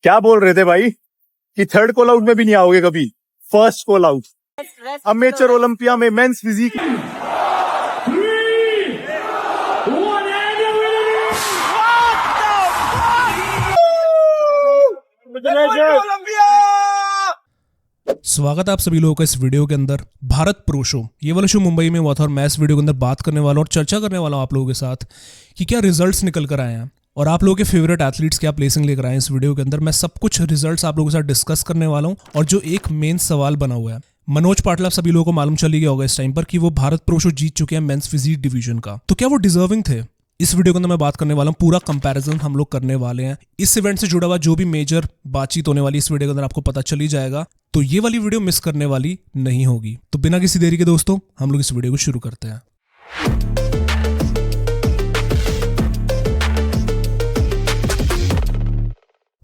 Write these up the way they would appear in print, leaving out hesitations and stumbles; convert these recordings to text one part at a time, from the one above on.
क्या बोल रहे थे भाई कि थर्ड कॉल आउट में भी नहीं आओगे कभी? First call out amateur Olympia में मेंस फिजिक। स्वागत है आप सभी लोगों का इस वीडियो के अंदर। भारत प्रो शो, ये वाला शो मुंबई में हुआ था और मैं इस वीडियो के अंदर बात करने वाला हूँ और चर्चा करने वाला हूँ आप लोगों के साथ कि क्या रिजल्ट्स निकल कर आए हैं और आप लोगों के फेवरेट एथलीट्स क्या प्लेसिंग लेकर आए हैं। इस वीडियो के अंदर मैं सब कुछ रिजल्ट्स आप लोगों के साथ डिस्कस करने वाला हूँ। और जो एक मेन सवाल बना हुआ है, मनोज पाटिल आप सभी लोगों को मालूम चली गया होगा इस टाइम पर कि वो भारत प्रो शो जीत चुके हैं मेंस फिजिक डिवीजन का, तो क्या वो डिजर्विंग थे? इस वीडियो के अंदर मैं बात करने वाला हूँ, पूरा कंपैरिजन हम लोग करने वाले हैं। इस इवेंट से जुड़ा हुआ जो भी मेजर बातचीत होने वाली इस वीडियो के अंदर आपको पता चल ही जाएगा, तो ये वाली वीडियो मिस करने वाली नहीं होगी। तो बिना किसी देरी के दोस्तों हम लोग इस वीडियो को शुरू करते हैं।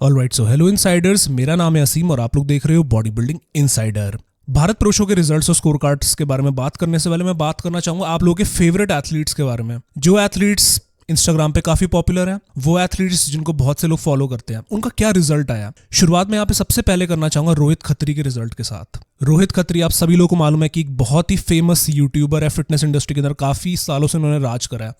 ऑलराइट, सो हेलो इनसाइडर्स, मेरा नाम है असीम और आप लोग देख रहे हो body building insider. Bharat pro show के रिजल्ट्स और स्कोर कार्ड्स के बारे में बात करने से पहले मैं बात करना चाहूंगा आप लोगों के फेवरेट एथलीट्स के बारे में। जो एथलीट्स इंस्टाग्राम पे काफी पॉपुलर हैं, वो एथलीट्स जिनको बहुत से लोग फॉलो करते हैं, उनका क्या रिजल्ट आया। शुरुआत में यहाँ पे सबसे पहले करना चाहूंगा रोहित खत्री के रिजल्ट के साथ। रोहित खत्री आप सभी लोगों को मालूम है कि एक बहुत ही फेमस यूट्यूबर है, फिटनेस इंडस्ट्री के अंदर काफी सालों से उन्होंने राज करा है।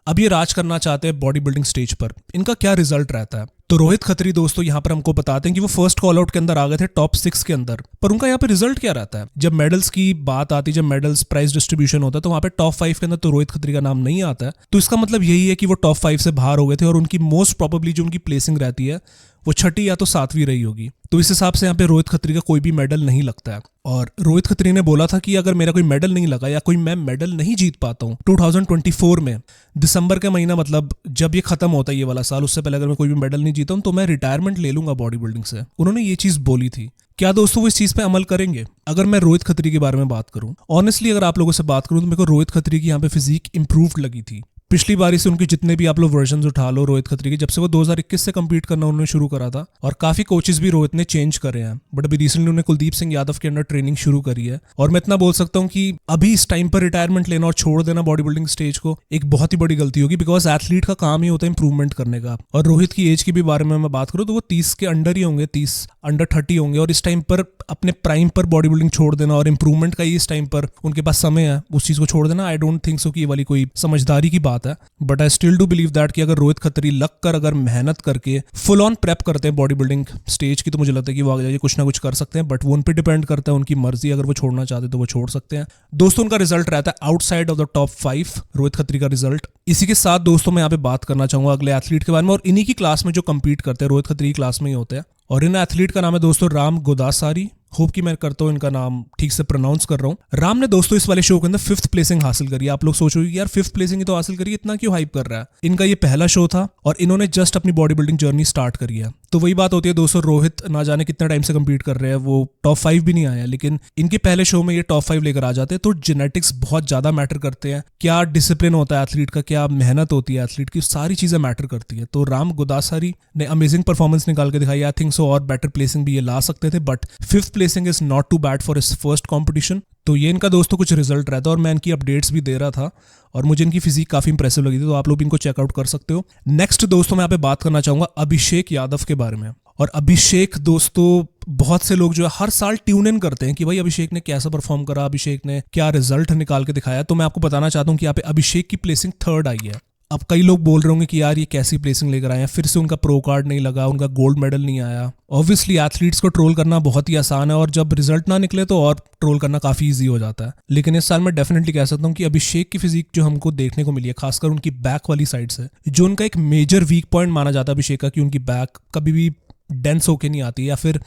अब ये राज करना चाहते हैं बॉडी बिल्डिंग स्टेज पर। इनका क्या रिजल्ट रहता है? तो रोहित खत्री दोस्तों यहाँ पर हमको बताते हैं कि वो फर्स्ट कॉल आउट के अंदर आ गए थे टॉप 6 के अंदर, पर उनका यहाँ पे रिजल्ट क्या रहता है? जब मेडल्स की बात आती है, जब मेडल्स प्राइस डिस्ट्रीब्यूशन होता है, तो वहाँ पे टॉप 5 के अंदर तो रोहित खत्री का नाम नहीं आता है। तो इसका मतलब यही है कि वो टॉप 5 से बाहर हो गए थे और उनकी मोस्ट प्रोबेबली जो उनकी प्लेसिंग रहती है वो 6ठी या तो 7वीं रही होगी। तो इस हिसाब से यहाँ पे रोहित खत्री का कोई भी मेडल नहीं लगता है। और रोहित खत्री ने बोला था कि अगर मेरा कोई मेडल नहीं लगा या कोई मैं मेडल नहीं जीत पाता हूँ 2024 में दिसंबर का महीना, मतलब जब ये खत्म होता है ये वाला साल, उससे पहले अगर मैं कोई भी मेडल नहीं जीता हूँ तो मैं रिटायरमेंट ले लूंगा बॉडी बिल्डिंग से। उन्होंने ये चीज बोली थी। क्या दोस्तों वो इस चीज पे अमल करेंगे? अगर मैं रोहित खत्री के बारे में बात करूं, ऑनेस्टली अगर आप लोगों से बात करूं तो मेरे को रोहित खत्री की यहाँ पे फिजिक इंप्रूव्ड लगी थी। पिछली बारी से उनके जितने भी आप लोग वर्जन्स उठा लो रोहित खत्री के, जब से वो 2021 से कंपीट करना उन्होंने शुरू करा था, और काफी कोचेस भी रोहित ने चेंज करे हैं, बट अभी रिसेंटली उन्होंने कुलदीप सिंह यादव के अंडर ट्रेनिंग शुरू करी है। और मैं इतना बोल सकता हूँ कि अभी इस टाइम पर रिटायरमेंट लेना और छोड़ देना बॉडी बिल्डिंग स्टेज को एक बहुत ही बड़ी गलती होगी, बिकॉज एथलीट का काम ही होता है इंप्रूवमेंट करने का। और रोहित की एज के भी बारे में मैं बात करूँ तो वो 30 के अंडर ही होंगे, 30 अंडर 30 होंगे। और इस टाइम पर अपने प्राइम पर बॉडी बिल्डिंग छोड़ देना और इंप्रूवमेंट का ही इस टाइम पर उनके पास समय है, उस चीज को छोड़ देना, आई डोंट थिंक सो कि ये वाली कोई समझदारी की बात है। But I still do believe that कि अगर रोहित खत्री लग कर अगर मेहनत करके फुल ऑन प्रेप करते हैं बॉडी बिल्डिंग स्टेज की, तो मुझे लगता है कि वो आगे जाके कुछ ना कुछ कर सकते हैं। बट वो उन पे डिपेंड करता है, उनकी मर्जी। अगर वो छोड़ना चाहते तो वो छोड़ सकते हैं। दोस्तों उनका रिजल्ट रहता है outside of the top 5, Rohit Khatri का रिजल्ट। इसी के साथ दोस्तों मैं यहाँ पे बात करना चाहूंगा अगले एथलीट के बारे में, और इन्हीं की क्लास में जो कंपीट करते हैं, रोहित खत्री की क्लास में ही होते हैं। और इन एथलीट का नाम है दोस्तों राम गोदासारी। होप कि मैं करता हूँ इनका नाम ठीक से प्रोनाउंस कर रहा हूँ। राम ने दोस्तों इस वाले शो के अंदर 5th प्लेसिंग हासिल करी। आप लोग सोचोगे यार 5th प्लेसिंग ही तो हासिल करी, इतना क्यों हाइप कर रहा है? इनका ये पहला शो था और इन्होंने जस्ट अपनी बॉडी बिल्डिंग जर्नी स्टार्ट करी है। तो वही बात होती है दोस्तों, रोहित ना जाने कितना टाइम से कंपीट कर रहे हैं, वो टॉप 5 भी नहीं आया, लेकिन इनके पहले शो में ये टॉप 5 लेकर आ जाते हैं। तो जेनेटिक्स बहुत ज्यादा मैटर करते हैं, क्या डिसिप्लिन होता है एथलीट का, क्या मेहनत होती है एथलीट की, सारी चीजें मैटर करती है। तो राम गोदासारी ने अमेजिंग परफॉर्मेंस निकाल के दिखाई। आई थिंक सो और बेटर प्लेसिंग भी ये ला सकते थे, but 5th placing is not too bad for his first competition. तो ये इनका दोस्तों कुछ रिजल्ट रहता है और मैं इनकी अपडेट्स भी दे रहा था और मुझे इनकी फिजिक काफी इंप्रेसिव लगी थी, तो आप लोग इनको चेकआउट कर सकते हो। नेक्स्ट दोस्तों मैं यहाँ पे बात करना चाहूंगा अभिषेक यादव के बारे में। और अभिषेक दोस्तों बहुत से लोग जो है हर साल ट्यून इन करते हैं कि भाई अभिषेक ने कैसा परफॉर्म करा, अभिषेक ने क्या रिजल्ट निकाल के दिखाया। तो मैं आपको बताना चाहता हूँ कि यहाँ पे अभिषेक की प्लेसिंग 3rd आई है। अब कई लोग बोल रहे होंगे कि यार ये कैसी प्लेसिंग लेकर आए हैं, फिर से उनका प्रो कार्ड नहीं लगा, उनका गोल्ड मेडल नहीं आया। ऑब्वियसली एथलीट्स को ट्रोल करना बहुत ही आसान है और जब रिजल्ट ना निकले तो और ट्रोल करना काफी इजी हो जाता है। लेकिन इस साल मैं डेफिनेटली कह सकता हूँ कि अभिषेक की फिजिक जो हमको देखने को मिली है, खासकर उनकी बैक वाली साइड से, जो उनका एक मेजर वीक पॉइंट माना जाता है अभिषेक का, कि उनकी बैक कभी भी डेंस होके नहीं आती या फिर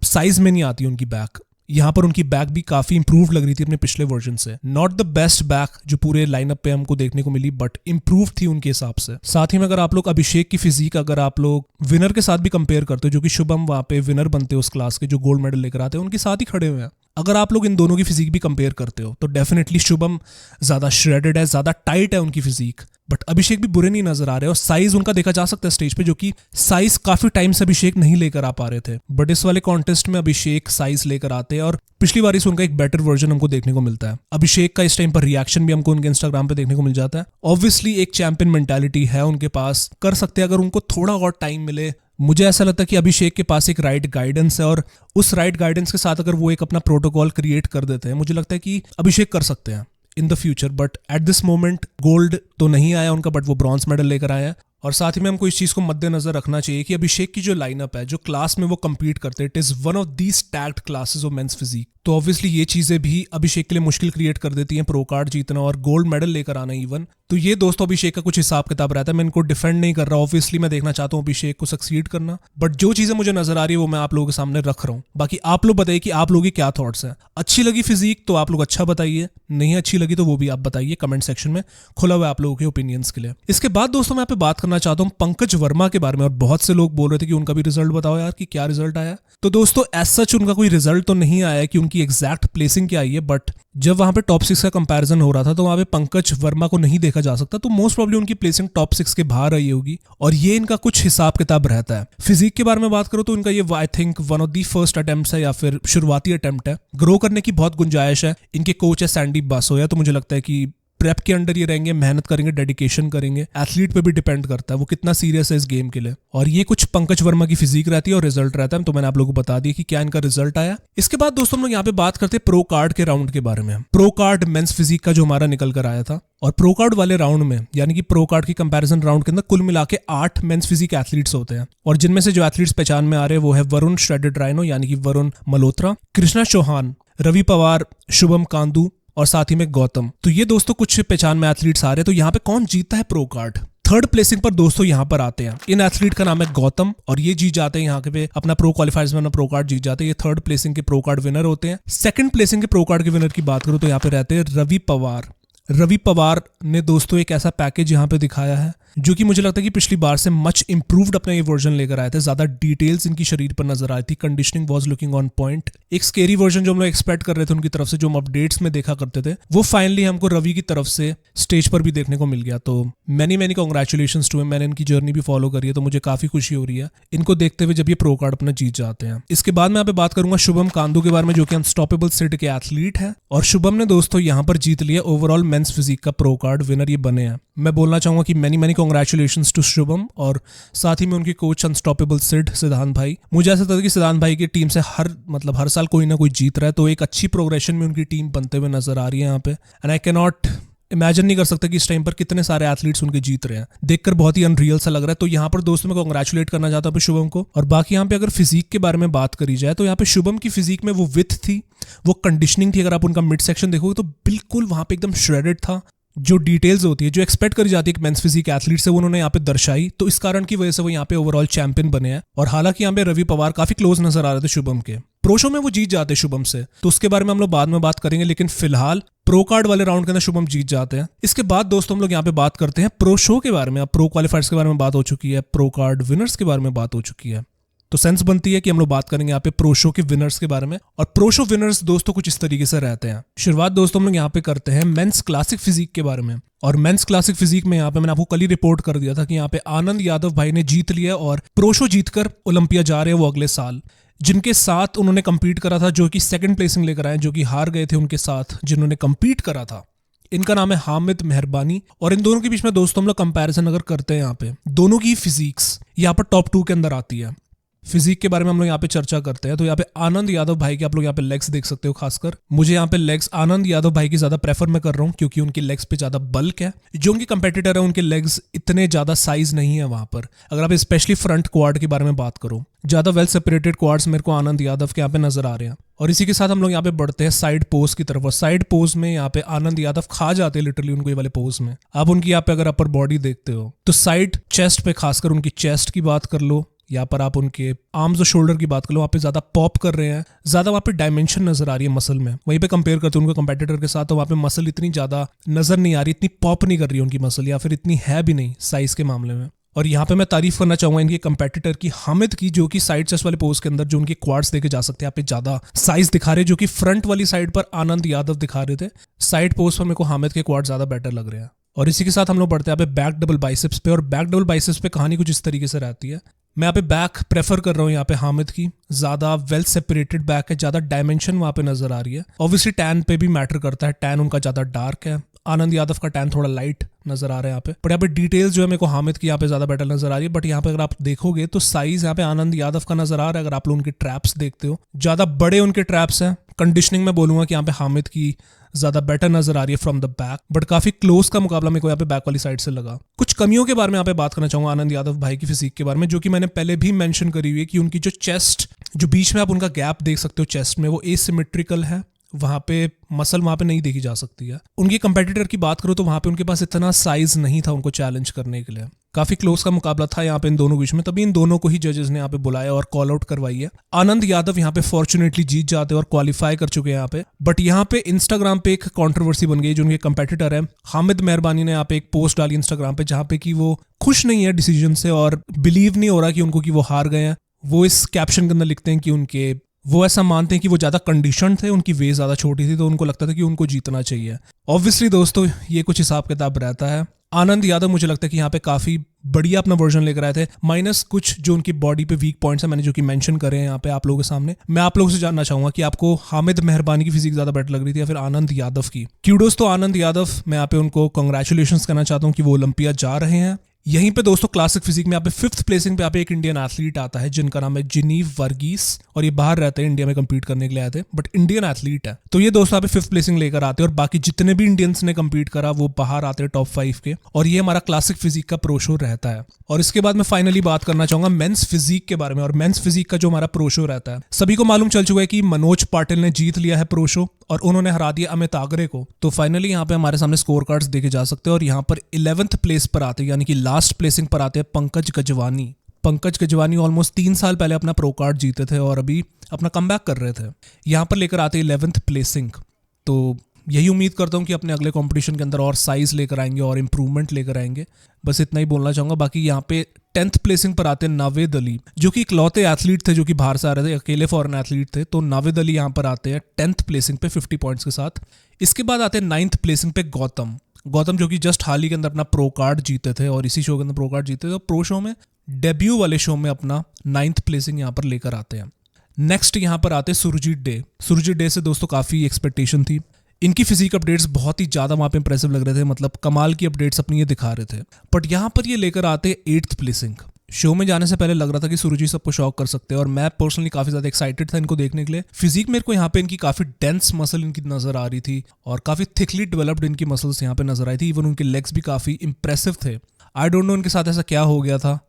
साइज में नहीं आती उनकी बैक। यहाँ पर उनकी बैक भी काफी इंप्रूव लग रही थी अपने पिछले वर्जन से। नॉट द बेस्ट बैक जो पूरे लाइनअप पे हमको देखने को मिली, बट इंप्रूव थी उनके हिसाब से। साथ ही में अगर आप लोग अभिषेक की फिजिक अगर आप लोग विनर के साथ भी कंपेयर करते हो, जो कि शुभम वहाँ पे विनर बनते हैं उस क्लास के, जो गोल्ड मेडल लेकर आते हैं, उनके साथ ही खड़े हुए हैं। अगर आप लोग इन दोनों की फिजिक भी कंपेयर करते हो तो डेफिनेटली शुभम ज्यादा श्रेडेड है, ज्यादा टाइट है उनकी फिजिक, बट अभिषेक भी बुरे नहीं नजर आ रहे और साइज उनका देखा जा सकता है स्टेज पे, जो कि साइज काफी टाइम से अभिषेक नहीं लेकर आ पा रहे थे। बट इस वाले कॉन्टेस्ट में अभिषेक साइज लेकर आते हैं और पिछली बार से उनका एक बेटर वर्जन हमको देखने को मिलता है। अभिषेक का इस टाइम पर रिएक्शन भी हमको उनके इंस्टाग्राम पे देखने को मिल जाता है। ऑब्वियसली एक चैंपियन मेंटालिटी है उनके पास, कर सकते हैं अगर उनको थोड़ा और टाइम मिले, मुझे ऐसा लगता है कि अभिषेक के पास एक राइट गाइडेंस है और उस राइट गाइडेंस के साथ अगर वो एक अपना प्रोटोकॉल क्रिएट कर देते हैं, मुझे लगता है कि अभिषेक कर सकते हैं in the future. But at this moment gold तो नहीं आया उनका, बट वो ब्रॉन्ज मेडल लेकर आया है। और साथ ही में हमको इस चीज़ को मद्देनजर रखना चाहिए कि अभिषेक की जो लाइनअप है, जो क्लास में वो compete करते हैं, it is one of the stacked classes of men's physique. तो ऑब्वियसली ये चीज़ें भी अभिषेक के लिए मुश्किल क्रिएट कर देती हैं प्रो कार्ड जीतना और गोल्ड मेडल लेकर आना इवन। तो ये दोस्तों अभिषेक का कुछ हिसाब किताब रहता है। मैं इनको डिफेंड नहीं कर रहा, ऑब्वियसली मैं देखना चाहता हूँ अभिषेक को सक्सीड करना, बट जो चीज़ें मुझे नजर आ रही है वो मैं आप लोगों के सामने रख रहा हूँ। बाकी आप लोग बताइए कि आप लोगों के क्या थॉट्स हैं। अच्छी लगी फिजिक तो आप लोग अच्छा बताइए, नहीं अच्छी लगी तो वो भी आप बताइए कमेंट सेक्शन में, खुला हुआ आप लोगों के ओपिनियंस के लिए। इसके बाद दोस्तों मैं यहाँ पे बात करना चाहता हूँ पंकज वर्मा के बारे में। और बहुत से लोग बोल रहे थे कि उनका भी रिजल्ट बताओ यार कि क्या रिजल्ट आया। तो दोस्तों एज सच उनका कोई रिजल्ट तो नहीं आया कि उनकी एग्जैक्ट प्लेसिंग क्या आई है, बट जब वहां पे टॉप 6 का कंपैरिजन हो रहा था तो वहां पे पंकज वर्मा को नहीं देखा जा सकता, तो मोस्ट प्रॉब्ली उनकी प्लेसिंग टॉप 6 के बाहर आई होगी। और ये इनका कुछ हिसाब किताब रहता है। फिजिक के बारे में बात करो तो इनका ये I think one of the first attempt है या फिर शुरुआती अटेम्प्ट है। ग्रो करने की बहुत गुंजाइश है। इनके कोच है सैंडी बासोया, तो मुझे लगता है कि प्रेप के अंडर ये रहेंगे, मेहनत करेंगे, डेडिकेशन करेंगे। एथलीट पे भी डिपेंड करता है वो कितना सीरियस है इस गेम के लिए। और ये कुछ पंकज वर्मा की फिजिक रहती है और रिजल्ट रहता है। तो मैंने आप लोगों को बता दिया कि क्या इनका रिजल्ट आया। इसके बाद दोस्तों हम लोग यहाँ पे बात करते हैं प्रो कार्ड के राउंड के बारे में। प्रो कार्ड मेंस फिजिक का जो हमारा निकल कर आया था, और प्रो कार्ड वाले राउंड में यानी कि प्रो कार्ड की कंपैरिजन राउंड के अंदर कुल मिला के 8 मेंस फिजिक एथलीट्स होते हैं। और जिनमें से जो एथलीट्स पहचान में आ रहे हैं वो है वरुण श्रेडेड राइनो यानी कि वरुण मल्होत्रा, कृष्णा चौहान, रवि पवार, शुभम कांदू और साथ ही में गौतम। तो ये दोस्तों कुछ पहचान में एथलीट्स आ रहे हैं। तो यहाँ पे कौन जीतता है प्रो कार्ड? थर्ड प्लेसिंग पर दोस्तों यहाँ पर आते हैं इन एथलीट का नाम है गौतम, और ये जीत जाते हैं यहाँ पे अपना प्रो क्वालिफायर्स में अपना प्रो कार्ड जीत जाते हैं। ये थर्ड प्लेसिंग के प्रो कार्ड विनर होते हैं। सेकंड प्लेसिंग के प्रो कार्ड के विनर की बात करूं तो यहाँ पे रहते हैं रवि पवार। रवि पवार ने दोस्तों एक ऐसा पैकेज यहाँ पे दिखाया है जो कि मुझे लगता है कि पिछली बार से मच इंप्रूव्ड अपना ये वर्जन लेकर आए थे। ज्यादा डिटेल्स इनकी शरीर पर नजर आई थी, conditioning was looking on point. एक स्केरी वर्जन जो हम लोग एक्सपेक्ट कर रहे थे उनकी तरफ से, जो हम अपडेट्स में देखा करते थे, वो फाइनली हमको रवि की तरफ से स्टेज पर भी देखने को मिल गया। तो मैनी कांग्रेचुलेशंस टू हिम। मैंने इनकी जर्नी भी फॉलो करी है तो मुझे काफी खुशी हो रही है इनको देखते हुए जब ये प्रो कार्ड अपना जीत जाते हैं। इसके बाद मैं यहाँ पे बात करूंगा शुभम कांदू के बारे में, जो कि अनस्टॉपेबल सिड के एथलीट है। और शुभम ने दोस्तों यहाँ पर जीत लिया ओवरऑल मेंस फिजिक का प्रो कार्ड विनर ये बने हैं। मैं बोलना चाहूंगा कि मैनी कांग्रेचुलेशंस टू शुभम और साथ ही में उनके कोच अनस्टॉपेबल सिड सिद्धांत भाई। मुझे ऐसा लगता है कि सिद्धांत भाई की टीम से हर साल कोई ना कोई जीत रहा है, तो एक अच्छी प्रोग्रेशन में उनकी टीम बनते हुए नजर आ रही है यहाँ पे। And I can not imagine नहीं कर सकता कि इस टाइम पर कितने सारे एथलीट्स उनके जीत रहे हैं, देखकर बहुत ही अनरियल सा लग रहा है। तो यहाँ पर दोस्तों मैं कांग्रेचुलेट करना चाहता हूँ शुभम को। और बाकी यहाँ पे अगर फिजिक के बारे में बात करी जाए तो यहाँ पे शुभम की फिजिक में वो विथ थी, वो कंडीशनिंग थी। अगर आप उनका मिड सेक्शन देखोगे तो बिल्कुल वहां पे एकदम श्रेडेड था। जो डिटेल्स होती है, जो एक्सपेक्ट करी जाती है मेंस फिजिक एथलीट से, वो उन्होंने यहाँ पे दर्शाई। तो इस कारण की वजह से वो यहाँ पे ओवरऑल चैंपियन बने हैं। और हालांकि यहाँ पे रवि पवार काफी क्लोज नजर आ रहे थे शुभम के। प्रो शो में वो जीत जाते शुभम से, तो उसके बारे में हम लोग बाद में बात करेंगे, लेकिन फिलहाल प्रो कार्ड वाले राउंड के अंदर शुभम जीत जाते हैं। इसके बाद दोस्तों हम लोग यहाँ पे बात करते हैं प्रो शो के बारे में। अब प्रो क्वालिफायर्स के बारे में बात हो चुकी है, प्रो कार्ड विनर्स के बारे में बात हो चुकी है, तो सेंस बनती है कि हम लोग बात करेंगे यहाँ पे प्रो शो के विनर्स के बारे में। और प्रो शो विनर्स दोस्तों कुछ इस तरीके से रहते हैं। शुरुआत दोस्तों हम लोग यहाँ पे करते हैं मेंस क्लासिक फिजिक के बारे में। और मेंस क्लासिक फिजिक में यहाँ पे मैंने आपको कल ही रिपोर्ट कर दिया था कि यहाँ पे आनंद यादव भाई ने जीत लिया और प्रो शो जीतकर ओलंपिया जा रहे हैं वो अगले साल। जिनके साथ उन्होंने कंपीट करा था, जो कि सेकंड प्लेसिंग लेकर आए, जो कि हार गए थे उनके साथ जिन्होंने कंपीट करा था, इनका नाम है हामिद मेहरबानी। और इन दोनों के बीच में दोस्तों हम लोग कंपैरिजन अगर करते हैं यहाँ पे, दोनों की फिजिक्स यहाँ पर टॉप 2 के अंदर आती है। फिजिक के बारे में हम लोग यहाँ पे चर्चा करते हैं तो यहाँ पे आनंद यादव भाई के आप लोग यहाँ पे लेग्स देख सकते हो। खासकर मुझे यहाँ पे लेग्स आनंद यादव भाई की ज्यादा प्रेफर मैं कर रहा हूँ, क्योंकि उनके लेग्स पे ज्यादा बल्क है। जो उनके कंपेटिटर है उनके लेग्स इतने ज्यादा साइज नहीं है वहां पर। अगर आप स्पेशली फ्रंट क्वाड के बारे में बात करो, ज्यादा वेल सेपरेटेड क्वाड्स मेरे को आनंद यादव के यहाँ पे नजर आ रहे हैं। और इसी के साथ हम लोग यहाँ पे बढ़ते हैं साइड पोज की तरफ। और साइड पोज में यहाँ पे आनंद यादव खा जाते हैं लिटरली उनको ये वाले पोज में। आप उनकी यहाँ पे अगर अपर बॉडी देखते हो तो साइड चेस्ट पे, खासकर उनकी चेस्ट की बात कर लो, यहाँ पर आप उनके आर्म्स और शोल्डर की बात कर लो, वहाँ पे ज्यादा पॉप कर रहे हैं, ज्यादा वहाँ पे डायमेंशन नजर आ रही है मसल में। वहीं पे कंपेयर करते हैं उनको कंपेटिटर के साथ, तो वहाँ पे मसल इतनी ज्यादा नजर नहीं आ रही, इतनी पॉप नहीं कर रही है उनकी मसल, या फिर इतनी है भी नहीं साइज के मामले में। और यहाँ पे मैं तारीफ करना चाहूंगा इनके कंपेटिटर की, हामिद की, जो कि साइड चेस्ट वाले पोज के अंदर जो उनके क्वाड्स देखे जा सकते हैं यहाँ पे ज्यादा साइज दिखा रहे हैं, जो कि फ्रंट वाली साइड पर आनंद यादव दिखा रहे थे। साइड पोज पर मेरे को हामिद के क्वाड ज्यादा बेटर लग रहे हैं। और इसी के साथ हम लोग बढ़ते हैं यहाँ पे बैक डबल बाइसेप्स पे। और बैक डबल बाइसेप्स पे कहानी कुछ इस तरीके से रहती है। मैं यहाँ पे बैक प्रेफर कर रहा हूँ यहाँ पे हामिद की, ज्यादा वेल सेपरेटेड बैक है, ज्यादा डायमेंशन वहाँ पे नजर आ रही है। ऑब्वियसली टैन पे भी मैटर करता है, टैन उनका ज्यादा डार्क है। आनंद यादव का टैन थोड़ा लाइट नजर आ रहा है यहाँ पे, बट यहाँ पे डिटेल्स जो है मेरे को हामिद की यहाँ पे ज्यादा बेटर नजर आ रही है। बट यहाँ पे अगर आप देखोगे तो साइज यहाँ पे आनंद यादव का नजर आ रहा है। अगर आप लोग उनके ट्रैप्स देखते हो, ज्यादा बड़े उनके ट्रैप्स हैं। कंडीशनिंग में बोलूंगा कि यहाँ पे हामिद की ज्यादा बेटर नजर आ रही है फ्रॉम द बैक, बट काफी क्लोज का मुकाबला मेरे को यहाँ पे बैक वाली साइड से लगा। कुछ कमियों के बारे में यहाँ पे बात करना चाहूंगा आनंद यादव भाई की फिजिक के बारे में, जो कि मैंने पहले भी मेंशन करी हुई है कि उनकी जो चेस्ट, जो बीच में आप उनका गैप देख सकते हो चेस्ट में, वो एसिमेट्रिकल है। वहां पे मसल वहां पे नहीं देखी जा सकती है। उनके कंपेटिटर की बात करो तो वहां पे उनके पास इतना साइज नहीं था उनको चैलेंज करने के लिए। काफी क्लोज का मुकाबला था यहाँ पे इन दोनों के बीच में, तभी इन दोनों को ही जजेस ने यहाँ पे बुलाया और कॉल आउट करवाई है। आनंद यादव यहाँ पे फॉर्चुनेटली जीत जाते और क्वालिफाई कर चुके हैं यहाँ पे। बट यहाँ पे इंस्टाग्राम पे एक कंट्रोवर्सी बन गई। जो उनके कंपेटिटर है हामिद मेहरबानी ने यहाँ पे एक पोस्ट डाली इंस्टाग्राम पे, जहाँ पे कि वो खुश नहीं है डिसीजन से और बिलीव नहीं हो रहा कि उनको कि वो हार गए हैं। वो इस कैप्शन के अंदर लिखते हैं कि वो ऐसा मानते हैं कि वो ज्यादा कंडीशन थे, उनकी वेट ज्यादा छोटी थी, तो उनको लगता था कि उनको जीतना चाहिए। ऑब्वियसली दोस्तों ये कुछ हिसाब किताब रहता है। आनंद यादव मुझे लगता है कि यहाँ पे काफी बढ़िया अपना वर्जन लेकर आए थे, माइनस कुछ जो उनकी बॉडी पे वीक पॉइंट्स है मैंने जो कि मेंशन करे हैं यहाँ पे आप लोगों के सामने। मैं आप लोगों से जानना चाहूंगा कि आपको हामिद मेहरबानी की फिजिक ज्यादा बेटर लग रही थी या फिर आनंद यादव की। क्यूडोस तो आनंद यादव, मैं यहाँ पे उनको कांग्रेचुलेशंस कहना चाहता हूँ कि वो ओलंपिया जा रहे हैं। यहीं पे दोस्तों क्लासिक फिजिक में यहाँ पे 5th प्लेसिंग पे यहाँ पे एक इंडियन एथलीट आता है जिनका नाम है जिनीव वर्गीस, और ये बाहर रहते हैं, इंडिया में compete करने के लिए आए थे, बट इंडियन एथलीट है। तो ये दोस्तों यहाँ पे 5th प्लेसिंग लेकर आते हैं और बाकी जितने भी इंडियंस ने compete करा वो बाहर आते हैं टॉप 5 के। और ये हमारा क्लासिक फिजिक का प्रो शो रहता है। और इसके बाद मैं फाइनली बात करना चाहूंगा मेंस फिजिक के बारे में। और मेंस फिजिक का जो हमारा प्रो शो रहता है, सभी को मालूम चल चुका है कि मनोज पाटिल ने जीत लिया है प्रो शो और उन्होंने हरा दिया अमित आगरे को। तो फाइनली यहाँ पे हमारे सामने स्कोर कार्ड्स देखे जा सकते हैं और यहाँ पर 11th प्लेस पर आते हैं, यानी कि लास्ट प्लेसिंग पर आते हैं पंकज गजवानी। पंकज गजवानी ऑलमोस्ट 3 साल पहले अपना प्रो कार्ड जीते थे और अभी अपना कमबैक कर रहे थे। यहाँ पर लेकर आते हैं 11th प्लेसिंग। तो यही उम्मीद करता हूँ कि अपने अगले कंपटीशन के अंदर और साइज लेकर आएंगे और इम्प्रूवमेंट लेकर आएंगे। बस इतना ही बोलना चाहूंगा। बाकी यहाँ पे 10th प्लेसिंग पर आते हैं नावेद अली, जो कि इकलौते एथलीट थे जो कि बाहर से आ रहे थे, अकेले फॉरेन एथलीट थे। तो नावेद अली यहाँ पर आते हैं 10th प्लेसिंग पे 50 पॉइंट्स के साथ। इसके बाद आते हैं 9th प्लेसिंग पे गौतम, जो कि जस्ट हाल ही के अंदर अपना प्रो कार्ड जीते थे और इसी शो के अंदर प्रो कार्ड जीते थे। तो प्रो शो में डेब्यू वाले शो में अपना 9th प्लेसिंग यहाँ पर लेकर आते हैं। नेक्स्ट यहाँ पर आते हैं सुरजीत डे से दोस्तों काफी एक्सपेक्टेशन थी। इनकी फिजिक अपडेट्स बहुत ही ज्यादा वहां पे इंप्रेसिव लग रहे थे, मतलब कमाल की अपडेट्स अपनी ये दिखा रहे थे। बट यहाँ पर ये लेकर आते 8th प्लेसिंग। शो में जाने से पहले लग रहा था कि सुरजीत सबको शॉक कर सकते हैं और मैं पर्सनली काफी ज्यादा एक्साइटेड था इनको देखने के लिए। फिजिक मेरे को यहाँ पे इनकी काफी डेंस मसल इनकी नजर आ रही थी और काफी थिकली डेवलप्ड इनकी मसल्स यहाँ पे नजर आई थी। इवन उनके लेग्स भी काफी इंप्रेसिव थे। आई डोंट नो इनके साथ ऐसा क्या हो गया था।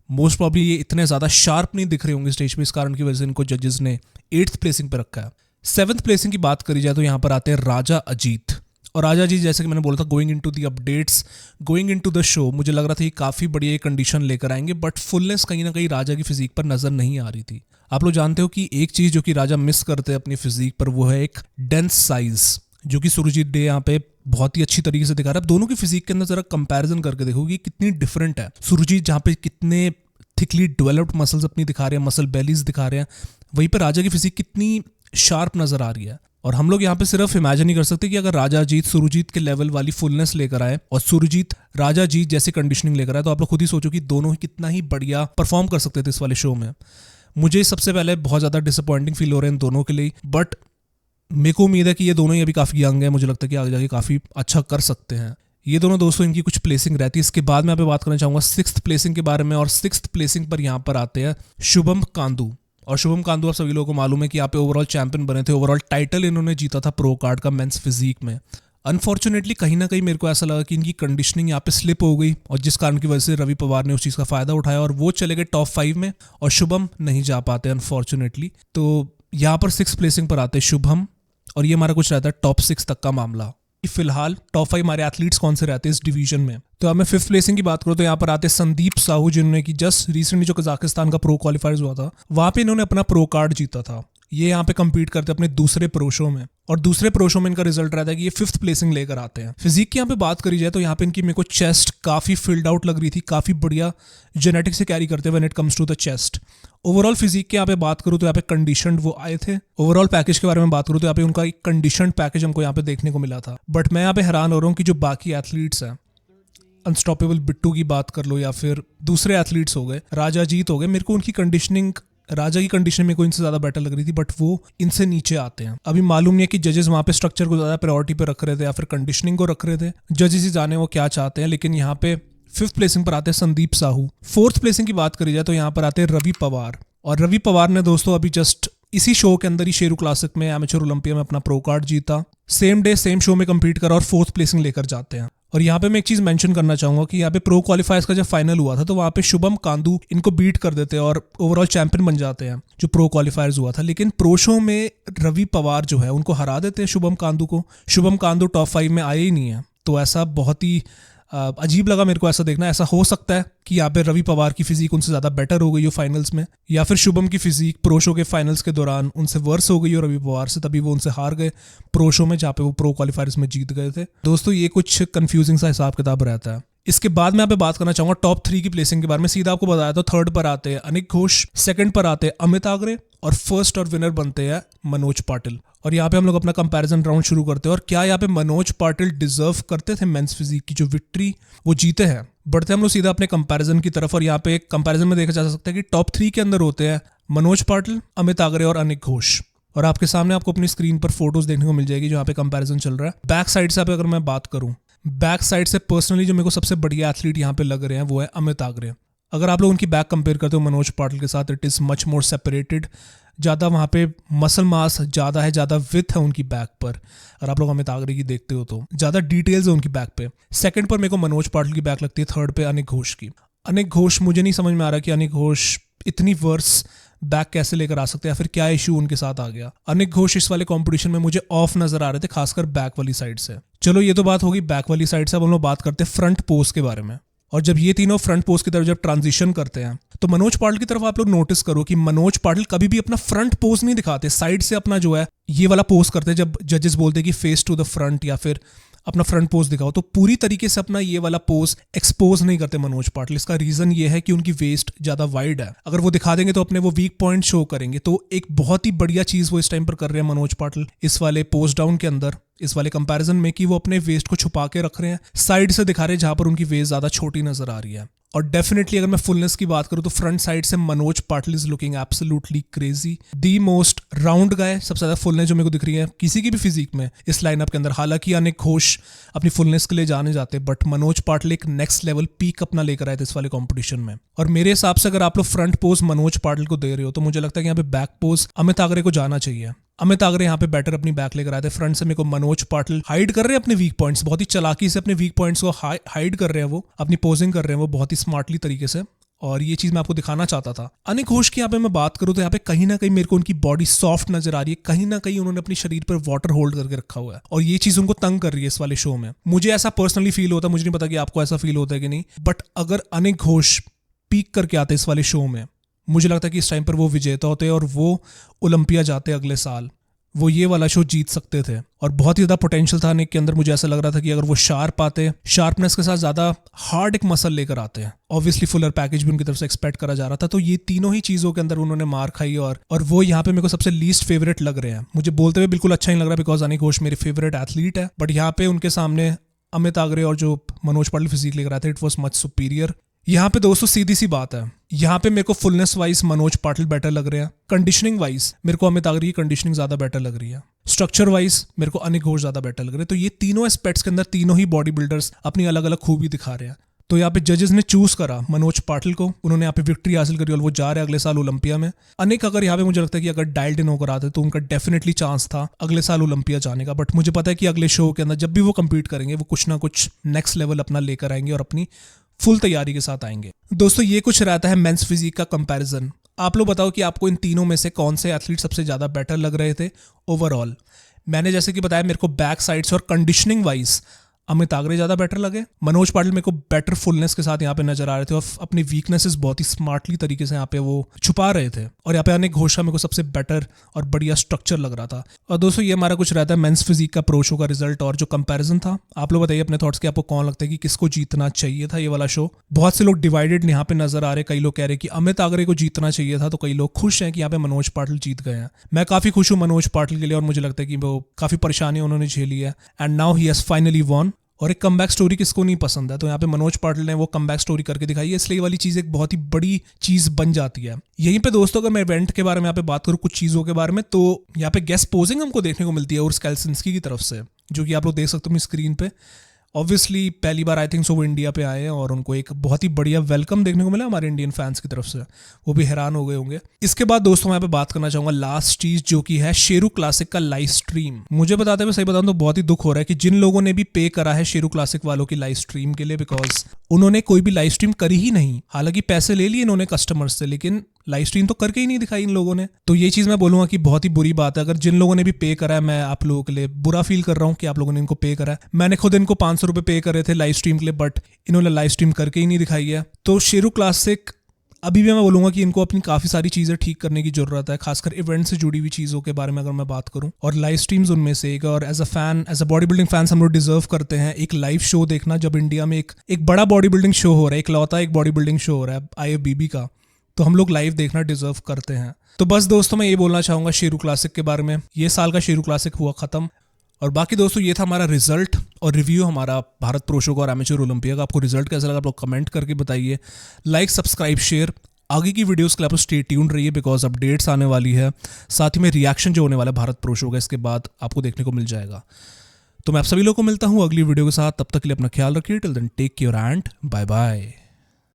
मोस्ट प्रॉब्ली ये इतने ज्यादा शार्प नहीं दिख रहे होंगे स्टेज पे, इस कारण की वजह से इनको जजेस ने 8th प्लेसिंग पे रखा है। 7th प्लेसिंग की बात करी जाए तो यहाँ पर आते हैं राजा अजीत। और राजा जी, जैसे कि मैंने बोला था, going into the updates, going into the show, मुझे लग रहा था कि काफी बढ़िया कंडीशन लेकर आएंगे, बट फुलनेस कहीं ना कहीं राजा की फिजिक पर नजर नहीं आ रही थी। आप लोग जानते हो कि एक चीज जो कि राजा मिस करते हैं अपनी फिजिक पर, वो है एक डेंस साइज, जो कि सुरजीत डे यहाँ पे बहुत ही अच्छी तरीके से दिखा रहा है। अब दोनों की फिजिक के अंदर जरा कंपैरिजन करके देखोगे कितनी डिफरेंट है। सुरजीत जहाँ पे कितने थिकली डेवलप्ड मसल्स अपनी दिखा रहे हैं, मसल बेलीज दिखा रहे हैं, वहीं पर राजा की फिजिक कितनी शार्प नजर आ रही है। और हम लोग यहाँ पे सिर्फ इमेजिन नहीं कर सकते कि अगर राजा जीत सुरजीत के लेवल वाली फुलनेस लेकर आए और सुरजीत राजा जीत जैसी कंडीशनिंग लेकर आए, तो आप लोग खुद ही सोचो कि दोनों ही कितना ही बढ़िया परफॉर्म कर सकते थे इस वाले शो में। मुझे सबसे पहले बहुत ज्यादा डिसअपॉइंटिंग फील हो रहे हैं इन दोनों के लिए, बट मेरे को उम्मीद है कि ये दोनों ही अभी काफी यंग है, मुझे लगता है कि आगे जाके काफी अच्छा कर सकते हैं ये दोनों। दोस्तों इनकी कुछ प्लेसिंग रहती है। इसके बाद मैं यहाँ पे बात करना चाहूंगा 6th प्लेसिंग के बारे में। और 6th प्लेसिंग पर यहाँ पर आते हैं शुभम कांदू। और शुभम कांदू आप सभी लोगों को मालूम है कि यहाँ पे ओवरऑल चैंपियन बने थे, ओवरऑल टाइटल इन्होंने जीता था प्रो कार्ड का मेंस फिजिक में। अनफॉर्चुनेटली कहीं ना कहीं मेरे को ऐसा लगा कि इनकी कंडीशनिंग यहाँ पे स्लिप हो गई और जिस कारण की वजह से रवि पवार ने उस चीज़ का फायदा उठाया और वो चले गए टॉप 5 में और शुभम नहीं जा पाते अनफॉर्चुनेटली। तो यहाँ पर 6th प्लेसिंग पर आते शुभम और ये हमारा कुछ रहता है टॉप 6 तक का मामला। फिलहाल टॉप 5 हमारे एथलीट्स कौन से रहते हैं इस डिवीजन में। तो अब मैं 5th प्लेसिंग की बात करूं तो यहाँ पर आते संदीप साहू, जिन्होंने कि जस्ट रिसेंटली जो कजाकिस्तान का प्रो क्वालिफायर्स हुआ था वहां पे इन्होंने अपना प्रो कार्ड जीता था। ये यहाँ पे compete करते हैं अपने दूसरे प्रो शो में और दूसरे प्रो शो में इनका रिजल्ट रहता है कि ये 5th प्लेसिंग लेकर आते हैं। फिजिक की यहाँ पे बात करी जाए तो यहाँ पे इनकी मेरे को चेस्ट काफी फिल्ड आउट लग रही थी, काफी बढ़िया जेनेटिक से कैरी करते हैं when it comes to the chest. Overall physique के यहाँ पे बात करूँ तो यहाँ पे कंडीशनड वो आए थे। ओवरऑल पैकेज के बारे में बात करूँ तो यहाँ पे उनका एक कंडीशनड पैकेज हमको यहाँ पे देखने को मिला था। बट मैं यहाँ पे हैरान हो रहा हूँ कि जो बाकी एथलीट्स हैं, अनस्टॉपेबल बिट्टू की बात कर लो या फिर दूसरे एथलीट्स हो गए, राजा जीत हो गए, मेरे को उनकी कंडीशनिंग राजा की कंडीशन में कोई इनसे ज्यादा बेटर लग रही थी, बट वो इनसे नीचे आते हैं। अभी मालूम नहीं है कि जजेस वहां पे स्ट्रक्चर को ज्यादा प्रायोरिटी पे रख रहे थे या फिर कंडीशनिंग को रख रहे थे। जजेस ही जाने वो क्या चाहते हैं। लेकिन यहाँ पे 5th प्लेसिंग पर आते हैं संदीप साहू। 4th प्लेसिंग की बात करी जाए तो यहाँ पर आते हैं रवि पवार। और रवि पवार ने दोस्तों अभी जस्ट इसी शो के अंदर ही शेरू क्लासिक में एमेच्योर ओलंपिया में अपना प्रो कार्ड जीता, सेम डे सेम शो में compete करा और 4th प्लेसिंग लेकर जाते हैं। और यहाँ पे मैं एक चीज मेंशन करना चाहूंगा कि यहाँ पे प्रो क्वालिफायर्स का जब फाइनल हुआ था तो वहाँ पे शुभम कांदू इनको बीट कर देते हैं और ओवरऑल चैंपियन बन जाते हैं जो प्रो क्वालिफायर्स हुआ था। लेकिन प्रो शो में रवि पवार जो है उनको हरा देते हैं शुभम कांदू को। शुभम कांदू टॉप 5 में आए ही नहीं है। तो ऐसा बहुत ही अजीब लगा मेरे को ऐसा देखना। ऐसा हो सकता है कि यहाँ पे रवि पवार की फिजिक उनसे ज्यादा बेटर हो गई हो फाइनल्स में, या फिर शुभम की फिजिक प्रो शो के फाइनल्स के दौरान उनसे वर्स हो गई हो रवि पवार से, तभी वो उनसे हार गए प्रो शो में जहाँ पे वो प्रो क्वालिफायर्स में जीत गए थे। दोस्तों ये कुछ कंफ्यूजिंग सा हिसाब किताब रहता है। इसके बाद मैं यहाँ पे बात करना चाहूंगा टॉप 3 की प्लेसिंग के बारे में। सीधा आपको बताया तो 3rd पर आते हैं अनिक घोष, 2nd पर आते हैं अमित आगरे और 1st और विनर बनते हैं मनोज पाटिल। और यहाँ पे हम लोग अपना कंपैरिजन राउंड शुरू करते हैं। और क्या यहाँ पे मनोज पाटिल डिजर्व करते थे मेंस फिजिक की जो विक्ट्री वो जीते हैं? बढ़ते हम लोग सीधा अपने कंपैरिजन की तरफ। और यहाँ पे एक कंपैरिजन में देखा जा सकता है कि टॉप 3 के अंदर होते हैं मनोज पाटिल, अमित आगरे और अनिक घोष। और आपके सामने आपको अपनी स्क्रीन पर फोटोज देखने को मिल जाएगी जहाँ पे कंपैरिजन चल रहा है। बैक साइड से अगर मैं बात करूँ, बैक साइड से पर्सनली जो मेरे को सबसे बढ़िया एथलीट यहाँ पे लग रहे हैं वो है अमित आगरे। अगर आप लोग उनकी बैक कंपेयर करते हो मनोज पाटिल के साथ, it is much more separated. ज़्यादा वहाँ पे मसल मास ज़्यादा है, ज़्यादा विथ है उनकी बैक पर। अगर आप लोग अमित आगरे की देखते हो तो ज़्यादा डिटेल्स है उनकी बैक पे। 2nd पर मेरे को मनोज पाटिल की बैक लगती है, 3rd पे अनिक घोष की। अनिक घोष मुझे नहीं समझ में आ रहा कि अनिक घोष इतनी वर्स बैक कैसे लेकर आ सकते हैं या फिर क्या इशू उनके साथ आ गया। अनिक घोष इस वाले कंपटीशन में मुझे ऑफ नजर आ रहे थे, खासकर बैक वाली साइड से। चलो ये तो बात होगी बैक वाली साइड से। अब हम लोग बात करते हैं फ्रंट पोज के बारे में। और जब ये तीनों फ्रंट पोज की तरफ जब ट्रांजिशन करते हैं तो मनोज पाटिल की तरफ आप लोग नोटिस करो कि मनोज पाटिल कभी भी अपना फ्रंट पोज नहीं दिखाते, साइड से अपना जो है ये वाला पोज करते हैं। जब जजेस बोलते हैं कि फेस टू द फ्रंट या फिर अपना फ्रंट पोज दिखाओ, तो पूरी तरीके से अपना ये वाला पोज एक्सपोज नहीं करते मनोज पाटिल। इसका रीजन ये है कि उनकी वेस्ट ज्यादा वाइड है। अगर वो दिखा देंगे तो अपने वो वीक पॉइंट शो करेंगे। तो एक बहुत ही बढ़िया चीज वो इस टाइम पर कर रहे हैं मनोज पाटिल इस वाले पोज डाउन के अंदर, इस वाले कंपैरिजन में, कि वो अपने वेस्ट को छुपा के रख रहे हैं, साइड से दिखा रहे हैं जहां पर उनकी वेस्ट ज्यादा छोटी नजर आ रही है। और डेफिनेटली अगर मैं फुलनेस की बात करूं तो फ्रंट साइड से Manoj Patil is looking absolutely crazy, the most round guy. सबसे ज्यादा फुलनेस जो मेरे को दिख रही है किसी की भी फिजिक में इस लाइनअप के अंदर। हालांकि अनिक घोष अपनी फुलनेस के लिए जाने जाते, बट मनोज पाटिल एक नेक्स्ट लेवल पीक अपना लेकर आए थे इस वाले कॉम्पिटिशन में। और मेरे हिसाब से अगर आप लोग फ्रंट पोज मनोज पाटिल को दे रहे हो तो मुझे लगता है कि यहाँ पे बैक पोज अमित आगरे को जाना चाहिए। अमित आगरे यहाँ पे बेटर अपनी बैक लेकर आए थे। फ्रंट से मेरे को मनोज पाटिल हाइड कर रहे हैं अपने वीक पॉइंट्स, बहुत ही चालाकी से अपने वीक पॉइंट्स को हाइड कर रहे हैं। वो अपनी पोजिंग कर रहे हैं वो बहुत ही स्मार्टली तरीके से। और ये चीज मैं आपको दिखाना चाहता था। अनिक घोष की यहाँ पे मैं बात करूँ तो यहाँ पे कहीं ना कहीं मेरे को उनकी बॉडी सॉफ्ट नजर आ रही है। कहीं ना कहीं उन्होंने अपने शरीर पर वाटर होल्ड करके रखा हुआ है और ये चीज उनको तंग कर रही है इस वाले शो में। मुझे ऐसा पर्सनली फील होता है, मुझे नहीं पता कि आपको ऐसा फील होता है कि नहीं। बट अगर अनिक घोष पीक करके आते इस वाले शो में, मुझे लगता है कि इस टाइम पर वो विजेता होते और वो ओलंपिया जाते अगले साल। वो ये वाला शो जीत सकते थे और बहुत ही ज्यादा पोटेंशियल था अनिक के अंदर। मुझे ऐसा लग रहा था कि अगर वो शार्प आते, शार्पनेस के साथ ज्यादा हार्ड एक मसल लेकर आते हैं, ऑब्वियसली फुलर पैकेज भी उनकी तरफ से एक्सपेक्ट करा जा रहा था। तो ये तीनों ही चीजों के अंदर उन्होंने मार खाई और वो यहाँ पे मेरे को सबसे लीस्ट फेवरेट लग रहे हैं। मुझे बोलते हुए बिल्कुल अच्छा नहीं लग रहा बिकॉज अनिक घोष मेरे फेवरेट एथलीट है, बट यहाँ पे उनके सामने अमित आगरे और जो मनोज पाटिल फिजिक लेकर आए थे, इट वॉज मच सुपीरियर। यहाँ पे दोस्तों सीधी सी बात है, यहाँ पे मेरे को fullness wise Manoj Patil better लग रहे हैं। कंडीशनिंग वाइज मेरे को अमित आगरे की कंडीशनिंग ज्यादा बेटर लग रही है। स्ट्रक्चर वाइज मेरे को अनिक घोष ज्यादा बेटर लग रहे हैं। तो ये तीनों एस्पेक्ट्स के अंदर तीनों ही बॉडी बिल्डर्स अपनी अलग अलग खूबी दिखा रहे हैं। तो यहाँ पे जजेस ने चूज करा मनोज पाटिल को, उन्होंने यहाँ पे विक्ट्री हासिल करी और वो जा रहे अगले साल ओलंपिया में। अनिक अगर यहाँ पे मुझे लगता है कि अगर डायल्ड इन होकर आते तो उनका डेफिनेटली चांस था अगले साल ओलंपिया जाने का। बट मुझे पता है कि अगले शो के अंदर जब भी वो कंपीट करेंगे वो कुछ ना कुछ नेक्स्ट लेवल अपना लेकर आएंगे और अपनी फुल तैयारी के साथ आएंगे। दोस्तों ये कुछ रहता है मेंस फिजिक का कंपैरिजन। आप लोग बताओ कि आपको इन तीनों में से कौन से एथलीट सबसे ज्यादा बेटर लग रहे थे ओवरऑल। मैंने जैसे कि बताया मेरे को बैक साइड से और कंडीशनिंग वाइज अमित आगरे ज्यादा बेटर लगे। मनोज पाटिल मेरे को बेटर फुलनेस के साथ यहाँ पे नजर आ रहे थे और अपनी वीकनेसेस बहुत ही स्मार्टली तरीके से यहाँ पे वो छुपा रहे थे। और यहाँ पे अनिक घोष का मेरे को सबसे बेटर और बढ़िया स्ट्रक्चर लग रहा था। और दोस्तों ये हमारा कुछ रहता है मेंस फिजिक का प्रो शो का रिजल्ट और जो कंपैरिजन था। आप लोग बताइए अपने थॉट्स कि आपको कौन लगता है कि किसको जीतना चाहिए था ये वाला शो। बहुत से लोग डिवाइडेड यहाँ पे नजर आ रहे। कई लोग कह रहे कि अमित आगरे को जीतना चाहिए था, तो कई लोग खुश हैं कि यहाँ पे मनोज पाटिल जीत गए हैं। मैं काफी खुश हूँ मनोज पाटिल के लिए और मुझे लगता है कि वो काफी परेशानी उन्होंने झेली है and now he has finally won. और एक कमबैक स्टोरी किसको नहीं पसंद है। तो यहाँ पे मनोज पाटिल ने वो कमबैक स्टोरी करके दिखाई है, इसलिए ये वाली चीज़ एक बहुत ही बड़ी चीज़ बन जाती है। यहीं पे दोस्तों अगर मैं इवेंट के बारे में यहाँ पे बात करूँ कुछ चीज़ों के बारे में, तो यहाँ पे गेस्ट पोजिंग हमको देखने को मिलती है और स्केल्सिंस्की की तरफ से, जो कि आप लोग देख सकते हो स्क्रीन पे। ऑब्वियसली पहली बार आई थिंक सो वो इंडिया पे आए हैं और उनको एक बहुत ही बढ़िया वेलकम देखने को मिला हमारे इंडियन फैंस की तरफ से, वो भी हैरान हो गए होंगे। इसके बाद दोस्तों मैं यहाँ पे बात करना चाहूंगा लास्ट चीज, जो कि है शेरू क्लासिक का लाइव स्ट्रीम। मुझे बताते हुए सही बताऊं तो बहुत ही दुख हो रहा है कि जिन लोगों ने भी पे करा है शेरू क्लासिक वालों की लाइव स्ट्रीम के लिए, बिकॉज उन्होंने कोई भी लाइव स्ट्रीम करी ही नहीं। हालांकि पैसे ले लिए इन्होंने कस्टमर्स से, लेकिन लाइव स्ट्रीम तो करके ही नहीं दिखाई इन लोगों ने। तो ये चीज़ मैं बोलूँगा कि बहुत ही बुरी बात है। अगर जिन लोगों ने भी पे करा है, मैं आप लोगों के लिए बुरा फील कर रहा हूँ कि आप लोगों ने इनको पे करा है। मैंने खुद इनको 500 रुपये पे करे थे लाइव स्ट्रीम के लिए, बट इन्होंने लाइव स्ट्रीम करके ही नहीं दिखाई है। तो शेरू क्लासिक अभी भी मैं बोलूँगा कि इनको अपनी काफ़ी सारी चीज़ें ठीक करने की जरूरत है, खासकर इवेंट से जुड़ी हुई चीज़ों के बारे में अगर मैं बात करूँ, और लाइव स्ट्रीम्स उनमें से एक। और as a fan, as a body building fans हम लोग डिजर्व करते हैं एक लाइव शो देखना, जब इंडिया में एक बड़ा बॉडी बिल्डिंग शो हो रहा है, इकलौता एक बॉडी बिल्डिंग शो हो रहा है IFBB का, तो हम लोग लाइव देखना डिजर्व करते हैं। तो बस दोस्तों मैं ये बोलना चाहूँगा शेरू क्लासिक के बारे में। ये साल का शेरू क्लासिक हुआ ख़त्म। और बाकी दोस्तों ये था हमारा रिजल्ट और रिव्यू हमारा भारत प्रो शो का और एमेच्योर ओलंपिया का। आपको रिजल्ट कैसा लगा आप लोग कमेंट करके बताइए। Like, subscribe, share. आगे की वीडियोस के लिए आप लोग स्टे ट्यून्ड रहिए, बिकॉज अपडेट्स आने वाली है। साथ ही में रिएक्शन जो होने वाला है भारत प्रो शो का, इसके बाद आपको देखने को मिल जाएगा। तो मैं आप सभी लोगों को मिलता हूँ अगली वीडियो के साथ। तब तक के लिए अपना ख्याल रखिए। Till then take care and bye bye.